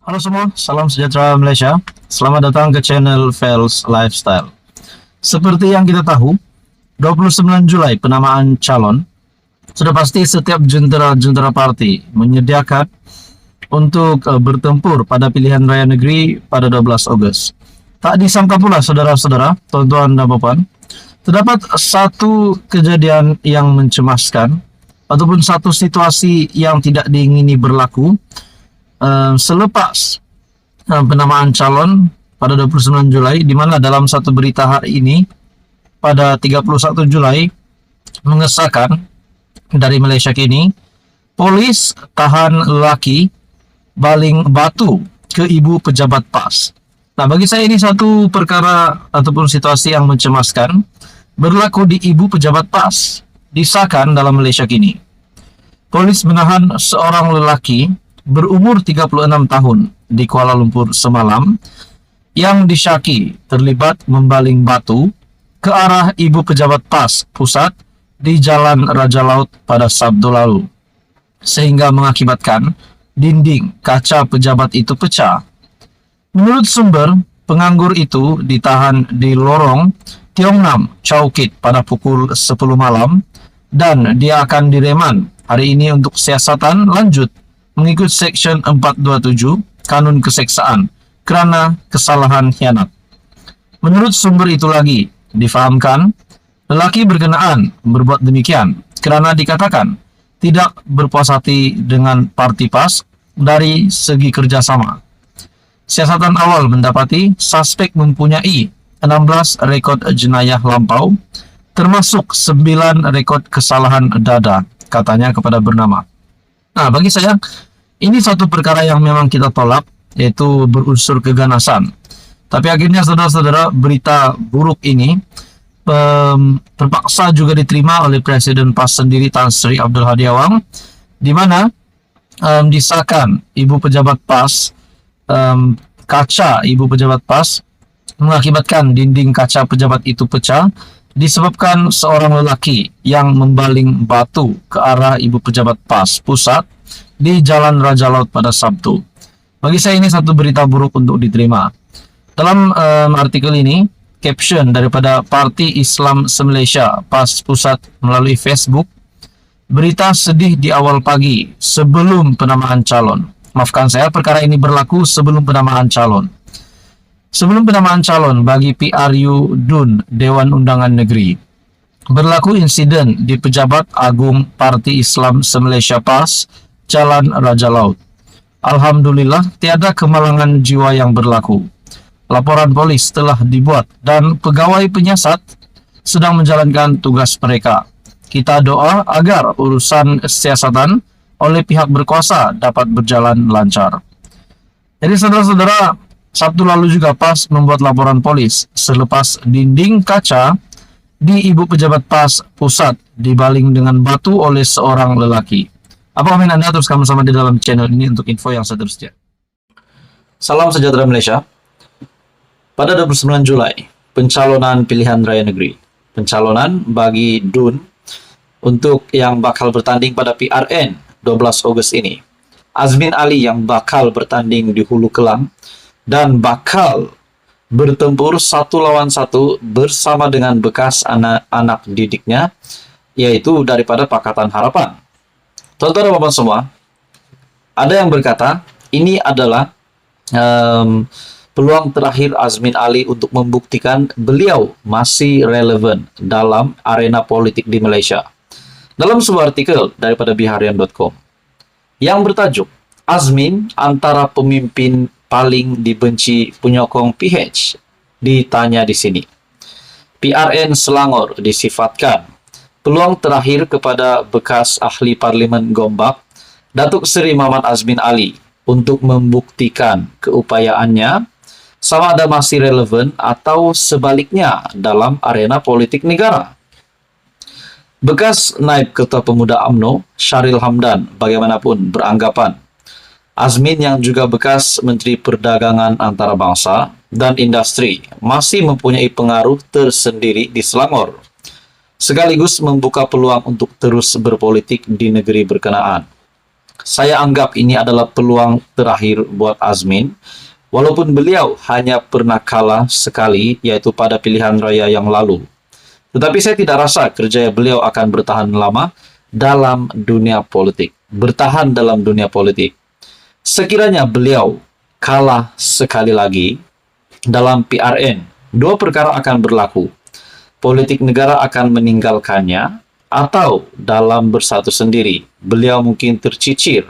Halo semua, salam sejahtera Malaysia. Selamat datang ke channel Fels Lifestyle. Seperti yang kita tahu, 29 Julai penamaan calon, sudah pasti setiap jentera-jentera parti menyediakan untuk bertempur pada pilihan raya negeri pada 12 Ogos. Tak disangka pula saudara-saudara, tuan-tuan dan puan, terdapat satu kejadian yang mencemaskan ataupun satu situasi yang tidak diingini berlaku selepas penamaan calon pada 29 Julai, di mana dalam satu berita hari ini pada 31 Julai mengesahkan dari Malaysia Kini, polis tahan lelaki baling batu ke ibu pejabat PAS. Nah, bagi saya ini satu perkara ataupun situasi yang mencemaskan berlaku di ibu pejabat PAS, disahkan dalam Malaysia Kini. Polis menahan seorang lelaki berumur 36 tahun di Kuala Lumpur semalam yang disyaki terlibat membaling batu ke arah ibu pejabat PAS pusat di Jalan Raja Laut pada Sabtu lalu, sehingga mengakibatkan dinding kaca pejabat itu pecah. Menurut sumber, penganggur itu ditahan di lorong Tiong Nam, Chowkit pada pukul 10 malam dan dia akan direman hari ini untuk siasatan lanjut mengikut Seksyen 427 Kanun Keseksaan kerana kesalahan khianat. Menurut sumber itu lagi, difahamkan lelaki berkenaan berbuat demikian kerana dikatakan tidak berpuas hati dengan parti PAS dari segi kerjasama. Siasatan awal mendapati suspek mempunyai 16 rekod jenayah lampau, termasuk 9 rekod kesalahan dada, katanya kepada bernama. Nah, bagi saya, ini satu perkara yang memang kita tolak, yaitu berunsur keganasan. Tapi akhirnya saudara-saudara, berita buruk ini terpaksa juga diterima oleh Presiden PAS sendiri, Tan Sri Abdul Hadi Awang, di mana disahkan ibu pejabat PAS, kaca ibu pejabat PAS mengakibatkan dinding kaca pejabat itu pecah disebabkan seorang lelaki yang membaling batu ke arah ibu pejabat PAS pusat di Jalan Raja Laut pada Sabtu. Bagi saya ini satu berita buruk untuk diterima. Dalam artikel ini, caption daripada Parti Islam se-Malaysia PAS Pusat melalui Facebook, berita sedih di awal pagi sebelum penamaan calon. Maafkan saya, perkara ini berlaku sebelum penamaan calon. Sebelum penamaan calon bagi PRU DUN, Dewan Undangan Negeri, berlaku insiden di Pejabat Agung Parti Islam se-Malaysia PAS, Jalan Raja Laut. Alhamdulillah, tiada kemalangan jiwa yang berlaku. Laporan polis telah dibuat dan pegawai penyiasat sedang menjalankan tugas mereka. Kita doa agar urusan siasatan oleh pihak berkuasa dapat berjalan lancar. Jadi saudara-saudara, Sabtu lalu juga PAS membuat laporan polis selepas dinding kaca di ibu pejabat PAS pusat dibaling dengan batu oleh seorang lelaki. Apa komen Anda? Teruskan bersama di dalam channel ini untuk info yang seterusnya. Salam sejahtera Malaysia. Pada 29 Julai, pencalonan pilihan raya negeri. Pencalonan bagi DUN untuk yang bakal bertanding pada PRN 12 Ogos ini. Azmin Ali yang bakal bertanding di Hulu Kelang dan bakal bertempur 1 lawan 1 bersama dengan bekas anak-anak didiknya, yaitu daripada Pakatan Harapan. Tuan-tuan dan puan semua, ada yang berkata ini adalah peluang terakhir Azmin Ali untuk membuktikan beliau masih relevan dalam arena politik di Malaysia. Dalam sebuah artikel daripada biharian.com yang bertajuk Azmin antara pemimpin paling dibenci penyokong PH, ditanya di sini. PRN Selangor disifatkan peluang terakhir kepada bekas ahli Parlimen Gombak, Datuk Seri Muhammad Azmin Ali, untuk membuktikan keupayaannya sama ada masih relevan atau sebaliknya dalam arena politik negara. Bekas Naib Ketua Pemuda UMNO, Sharil Hamdan, bagaimanapun beranggapan, Azmin yang juga bekas Menteri Perdagangan Antarabangsa dan Industri masih mempunyai pengaruh tersendiri di Selangor, sekaligus membuka peluang untuk terus berpolitik di negeri berkenaan. Saya anggap ini adalah peluang terakhir buat Azmin. Walaupun beliau hanya pernah kalah sekali, yaitu pada pilihan raya yang lalu. Tetapi saya tidak rasa kerja beliau akan bertahan lama dalam dunia politik. Bertahan dalam dunia politik. Sekiranya beliau kalah sekali lagi dalam PRN, dua perkara akan berlaku. Politik negara akan meninggalkannya, atau dalam bersatu sendiri, beliau mungkin tercicir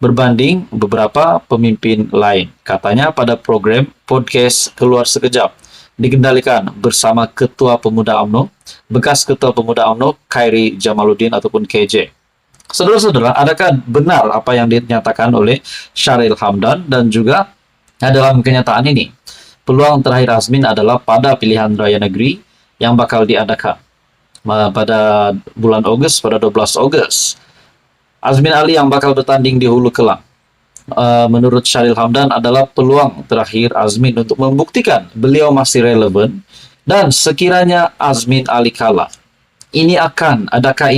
berbanding beberapa pemimpin lain. Katanya pada program podcast Keluar Sekejap, dikendalikan bersama Ketua Pemuda UMNO, bekas Ketua Pemuda UMNO, Khairi Jamaluddin ataupun KJ. Saudara-saudara, adakah benar apa yang dinyatakan oleh Syahril Hamdan dan juga dalam kenyataan ini? Peluang terakhir Azmin adalah pada pilihan raya negeri yang bakal diadakan pada bulan Ogos, pada 12 Ogos. Azmin Ali yang bakal bertanding di Hulu Kelang. Menurut Syahril Hamdan adalah peluang terakhir Azmin untuk membuktikan beliau masih relevan, dan sekiranya Azmin Ali kalah, adakah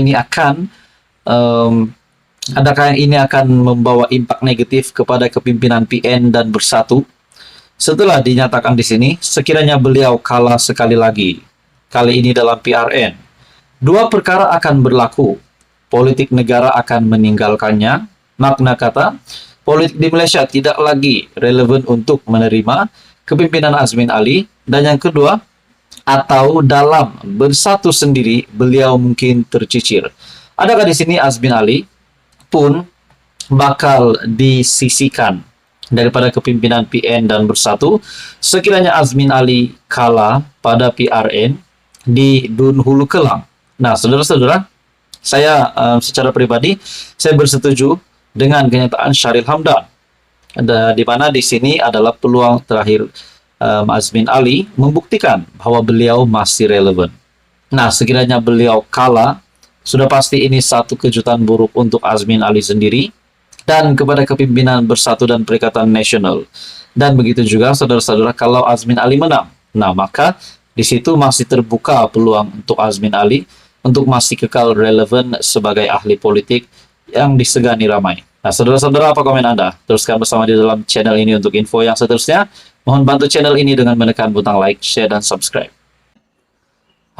ini akan membawa impak negatif kepada kepimpinan PN dan Bersatu? Setelah dinyatakan di sini, sekiranya beliau kalah sekali lagi, kali ini dalam PRN, dua perkara akan berlaku. Politik negara akan meninggalkannya. Makna kata, politik di Malaysia tidak lagi relevan untuk menerima kepimpinan Azmin Ali. Dan yang kedua, atau dalam bersatu sendiri, beliau mungkin tercicir. Adakah di sini Azmin Ali pun bakal disisihkan daripada kepimpinan PN dan Bersatu sekiranya Azmin Ali kalah pada PRN di Dun Hulu Kelang? Nah, saudara-saudara, saya secara pribadi saya bersetuju dengan kenyataan Syahril Hamdan, di mana di sini adalah peluang terakhir Azmin Ali membuktikan bahwa beliau masih relevan. Nah, sekiranya beliau kalah, sudah pasti ini satu kejutan buruk untuk Azmin Ali sendiri dan kepada kepimpinan Bersatu dan Perikatan Nasional. Dan begitu juga saudara-saudara, kalau Azmin Ali menang, nah maka di situ masih terbuka peluang untuk Azmin Ali untuk masih kekal relevan sebagai ahli politik yang disegani ramai. Nah, saudara-saudara, apa komen Anda? Teruskan bersama di dalam channel ini untuk info yang seterusnya. Mohon bantu channel ini dengan menekan butang like, share, dan subscribe.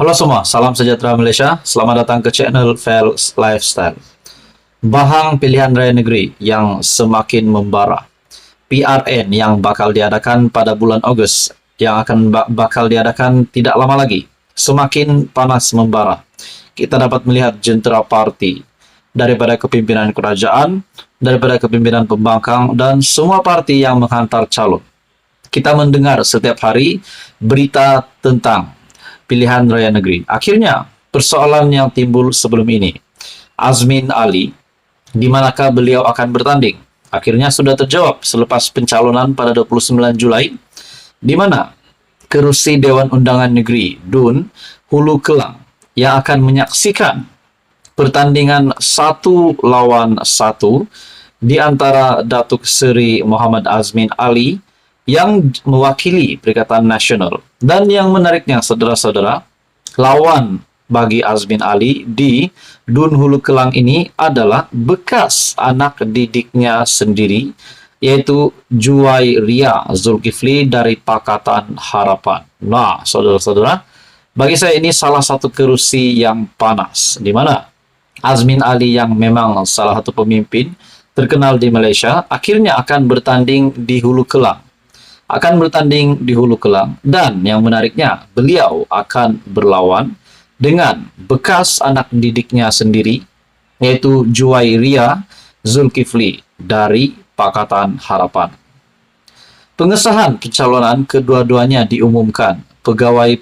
Halo semua, salam sejahtera Malaysia. Selamat datang ke channel Fels Lifestyle. Bahang pilihan raya negeri yang semakin membara. PRN yang bakal diadakan pada bulan Ogos, yang akan bakal diadakan tidak lama lagi, semakin panas membara. Kita dapat melihat jentera parti daripada kepimpinan kerajaan, daripada kepimpinan pembangkang, dan semua parti yang menghantar calon. Kita mendengar setiap hari berita tentang pilihan raya negeri. Akhirnya, persoalan yang timbul sebelum ini, Azmin Ali, di manakah beliau akan bertanding? Akhirnya sudah terjawab selepas pencalonan pada 29 Julai, di mana kerusi Dewan Undangan Negeri Dun Hulu Kelang yang akan menyaksikan pertandingan 1 lawan 1 di antara Datuk Seri Muhammad Azmin Ali yang mewakili Perikatan Nasional. Dan yang menariknya, saudara-saudara, lawan bagi Azmin Ali di Dun Hulu Kelang ini adalah bekas anak didiknya sendiri, yaitu Juwairia Zulkifli dari Pakatan Harapan. Nah, saudara-saudara, bagi saya ini salah satu kerusi yang panas, di mana Azmin Ali yang memang salah satu pemimpin terkenal di Malaysia akhirnya akan bertanding di Hulu Kelang. Dan yang menariknya, beliau akan berlawan dengan bekas anak didiknya sendiri, yaitu Juwairia Zulkifli dari Pakatan Harapan. Pengesahan pencalonan kedua-duanya diumumkan pegawai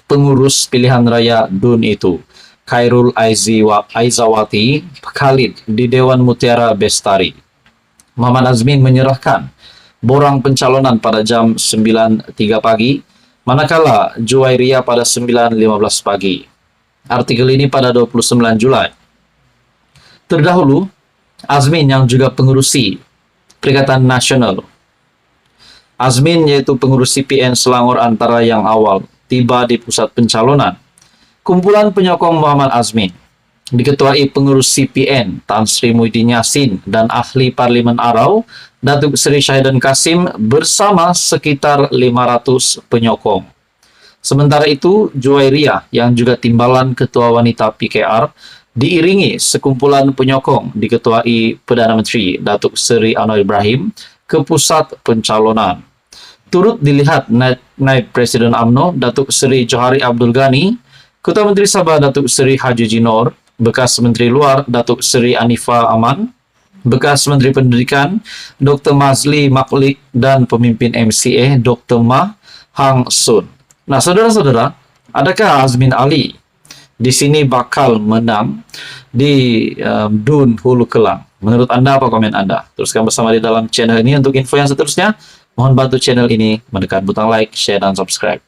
pengurus pilihan raya Dun itu, Khairul Aizawati Khalid di Dewan Mutiara Bestari. Muhammad Azmin menyerahkan borang pencalonan pada jam 9.03 pagi, manakala Juwairia pada 9.15 pagi. Artikel ini pada 29 Julai. Terdahulu, Azmin yang juga pengurusi Perikatan Nasional. Azmin yaitu pengurusi PN Selangor antara yang awal tiba di pusat pencalonan. Kumpulan penyokong Muhammad Azmin diketuai pengurus CPN Tan Sri Muhyiddin Yassin dan ahli Parlimen Arau Datuk Seri Syahidan Kasim bersama sekitar 500 penyokong. Sementara itu, Juwairiyah yang juga timbalan Ketua Wanita PKR diiringi sekumpulan penyokong diketuai Perdana Menteri Datuk Seri Anwar Ibrahim ke pusat pencalonan. Turut dilihat Naib Presiden UMNO Datuk Seri Johari Abdul Ghani, Ketua Menteri Sabah Datuk Seri Haji Jinor, bekas Menteri Luar Datuk Seri Anifah Aman, bekas Menteri Pendidikan Dr. Mazli Maklik dan pemimpin MCA Dr. Mah Hang Sun. Nah, saudara-saudara, adakah Azmin Ali di sini bakal menang di DUN Hulu Kelang? Menurut Anda, apa komen Anda? Teruskan bersama di dalam channel ini. Untuk info yang seterusnya, mohon bantu channel ini menekan butang like, share, dan subscribe.